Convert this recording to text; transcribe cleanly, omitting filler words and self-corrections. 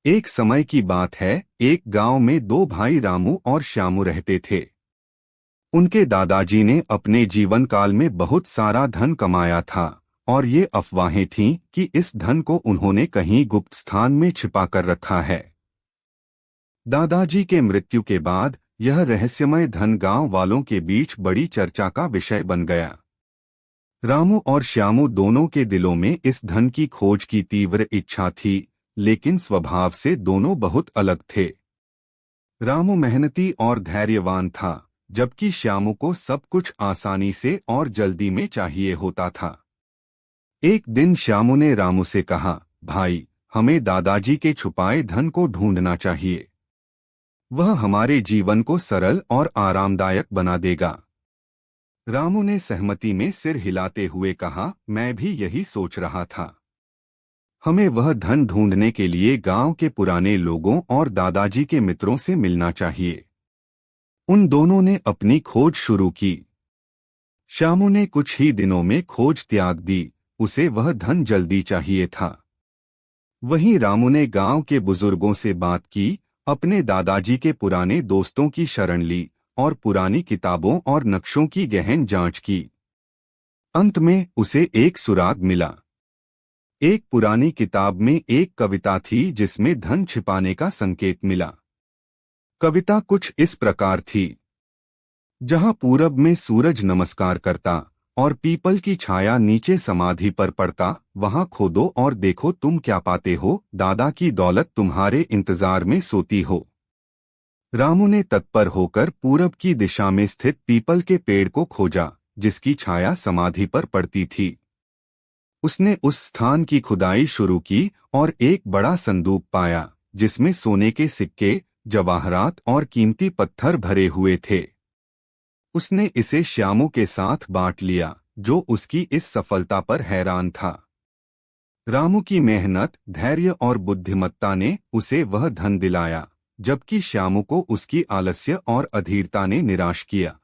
एक समय की बात है, एक गांव में दो भाई रामू और श्यामू रहते थे। उनके दादाजी ने अपने जीवन काल में बहुत सारा धन कमाया था और ये अफवाहें थीं कि इस धन को उन्होंने कहीं गुप्त स्थान में छिपा कर रखा है। दादाजी के मृत्यु के बाद यह रहस्यमय धन गांव वालों के बीच बड़ी चर्चा का विषय बन गया। रामू और श्यामू दोनों के दिलों में इस धन की खोज की तीव्र इच्छा थी, लेकिन स्वभाव से दोनों बहुत अलग थे। रामू मेहनती और धैर्यवान था, जबकि श्यामू को सब कुछ आसानी से और जल्दी में चाहिए होता था। एक दिन श्यामू ने रामू से कहा, भाई, हमें दादाजी के छुपाए धन को ढूंढना चाहिए। वह हमारे जीवन को सरल और आरामदायक बना देगा। रामू ने सहमति में सिर हिलाते हुए कहा, मैं भी यही सोच रहा था। हमें वह धन ढूंढने के लिए गांव के पुराने लोगों और दादाजी के मित्रों से मिलना चाहिए। उन दोनों ने अपनी खोज शुरू की। श्यामू ने कुछ ही दिनों में खोज त्याग दी, उसे वह धन जल्दी चाहिए था। वहीं रामू ने गांव के बुजुर्गों से बात की, अपने दादाजी के पुराने दोस्तों की शरण ली और पुरानी किताबों और नक्शों की गहन जांच की। अंत में उसे एक सुराग मिला। एक पुरानी किताब में एक कविता थी जिसमें धन छिपाने का संकेत मिला। कविता कुछ इस प्रकार थी, जहां पूरब में सूरज नमस्कार करता और पीपल की छाया नीचे समाधि पर पड़ता, वहां खोदो और देखो तुम क्या पाते हो, दादा की दौलत तुम्हारे इंतजार में सोती हो। रामू ने तत्पर होकर पूरब की दिशा में स्थित पीपल के पेड़ को खोजा, जिसकी छाया समाधि पर पड़ती थी। उसने उस स्थान की खुदाई शुरू की और एक बड़ा संदूक पाया, जिसमें सोने के सिक्के, जवाहरात और कीमती पत्थर भरे हुए थे। उसने इसे श्यामू के साथ बांट लिया, जो उसकी इस सफलता पर हैरान था। रामू की मेहनत, धैर्य और बुद्धिमत्ता ने उसे वह धन दिलाया, जबकि श्यामू को उसकी आलस्य और अधीरता ने निराश किया।